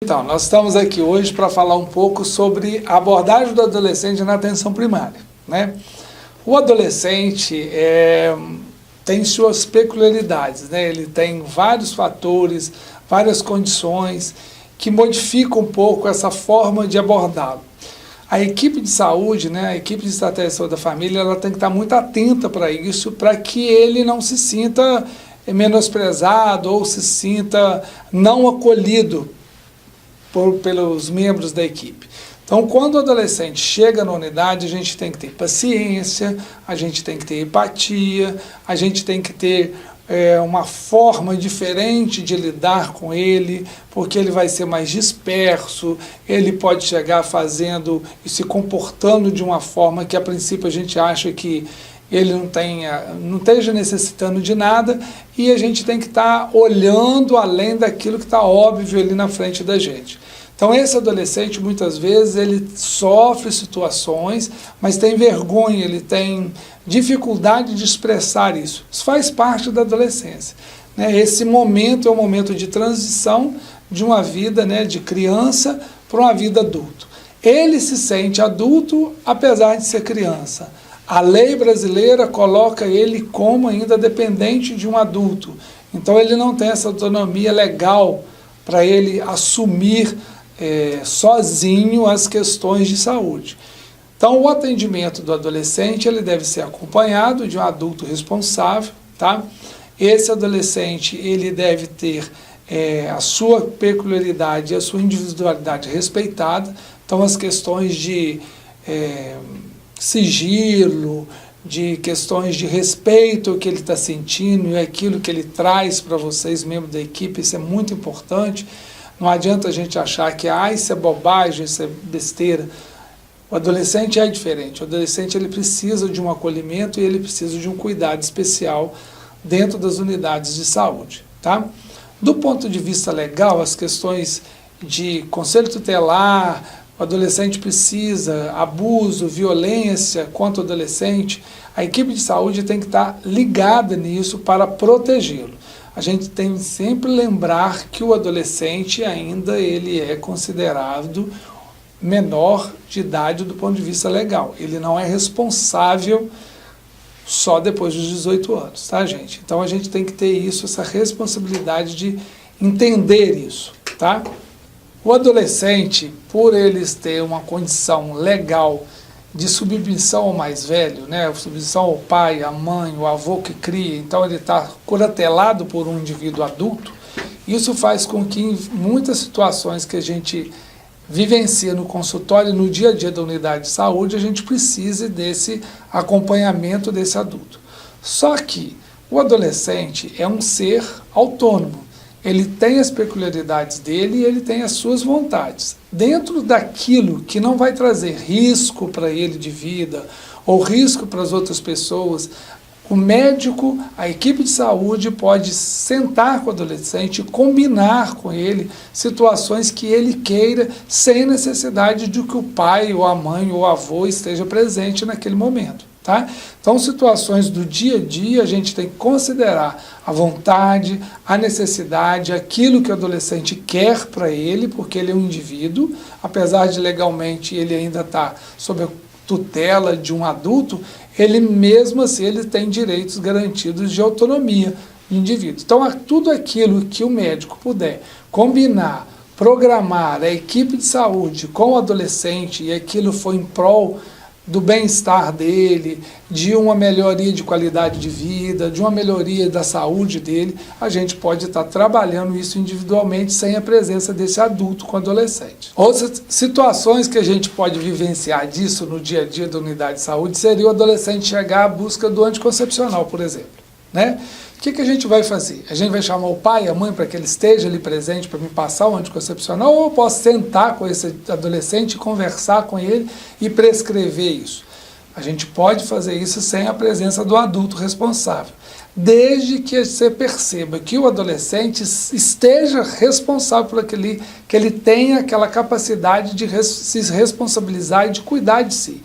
Então, nós estamos aqui hoje para falar um pouco sobre a abordagem do adolescente na atenção primária, né? O adolescente tem suas peculiaridades, né? Ele tem vários fatores, várias condições que modificam um pouco essa forma de abordá-lo. A equipe de saúde, né, a equipe de estratégia de saúde da família, ela tem que estar muito atenta para isso, para que ele não se sinta menosprezado ou se sinta não acolhido pelos membros da equipe. Então, quando o adolescente chega na unidade, a gente tem que ter paciência, a gente tem que ter empatia, a gente tem que ter uma forma diferente de lidar com ele, porque ele vai ser mais disperso, ele pode chegar fazendo e se comportando de uma forma que a princípio a gente acha que ele não esteja necessitando de nada, e a gente tem que estar olhando além daquilo que está óbvio ali na frente da gente. Então esse adolescente, muitas vezes, ele sofre situações, mas tem vergonha, ele tem dificuldade de expressar isso. Isso faz parte da adolescência, né? Esse momento é um momento de transição de uma vida, né, de criança para uma vida adulta. Ele se sente adulto, apesar de ser criança. A lei brasileira coloca ele como ainda dependente de um adulto. Então ele não tem essa autonomia legal para ele assumir sozinho as questões de saúde. Então o atendimento do adolescente ele deve ser acompanhado de um adulto responsável, tá? Esse adolescente ele deve ter a sua peculiaridade e a sua individualidade respeitada. Então as questões de sigilo, de questões de respeito ao que ele está sentindo e aquilo que ele traz para vocês, membros da equipe, isso é muito importante. Não adianta a gente achar que isso é bobagem, isso é besteira. O adolescente é diferente. O adolescente ele precisa de um acolhimento e ele precisa de um cuidado especial dentro das unidades de saúde, tá? Do ponto de vista legal, as questões de conselho tutelar, o adolescente precisa, abuso, violência contra o adolescente, a equipe de saúde tem que estar ligada nisso para protegê-lo. A gente tem que sempre lembrar que o adolescente ainda ele é considerado menor de idade do ponto de vista legal. Ele não é responsável só depois dos 18 anos, tá, gente? Então a gente tem que ter isso, essa responsabilidade de entender isso, tá? O adolescente, por eles ter uma condição legal de submissão ao mais velho, né, submissão ao pai, à mãe, o avô que cria, então ele está curatelado por um indivíduo adulto, isso faz com que em muitas situações que a gente vivencia no consultório, no dia a dia da unidade de saúde, a gente precise desse acompanhamento desse adulto. Só que o adolescente é um ser autônomo. Ele tem as peculiaridades dele e ele tem as suas vontades. Dentro daquilo que não vai trazer risco para ele de vida ou risco para as outras pessoas, o médico, a equipe de saúde pode sentar com o adolescente e combinar com ele situações que ele queira sem necessidade de que o pai, ou a mãe, ou o avô esteja presente naquele momento. Tá? Então, situações do dia a dia, a gente tem que considerar a vontade, a necessidade, aquilo que o adolescente quer para ele, porque ele é um indivíduo, apesar de legalmente ele ainda está sob a tutela de um adulto, ele mesmo assim ele tem direitos garantidos de autonomia de indivíduo. Então, tudo aquilo que o médico puder combinar, programar a equipe de saúde com o adolescente e aquilo foi em prol do bem-estar dele, de uma melhoria de qualidade de vida, de uma melhoria da saúde dele, a gente pode estar trabalhando isso individualmente sem a presença desse adulto com o adolescente. Outras situações que a gente pode vivenciar disso no dia a dia da unidade de saúde seria o adolescente chegar à busca do anticoncepcional, por exemplo, né? O que a gente vai fazer? A gente vai chamar o pai e a mãe para que ele esteja ali presente para me passar o anticoncepcional, ou eu posso sentar com esse adolescente, conversar com ele e prescrever isso? A gente pode fazer isso sem a presença do adulto responsável, desde que você perceba que o adolescente esteja responsável por aquele, que ele tenha aquela capacidade de se responsabilizar e de cuidar de si.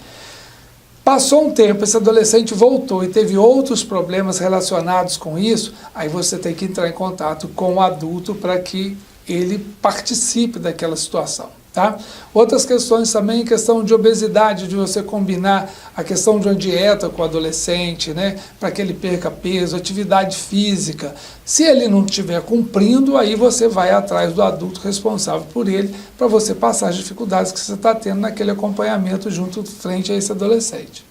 Passou um tempo, esse adolescente voltou e teve outros problemas relacionados com isso, aí você tem que entrar em contato com o adulto para que ele participe daquela situação. Tá? Outras questões também, questão de obesidade, de você combinar a questão de uma dieta com o adolescente, né, para que ele perca peso, atividade física. Se ele não estiver cumprindo, aí você vai atrás do adulto responsável por ele, para você passar as dificuldades que você está tendo naquele acompanhamento junto frente a esse adolescente.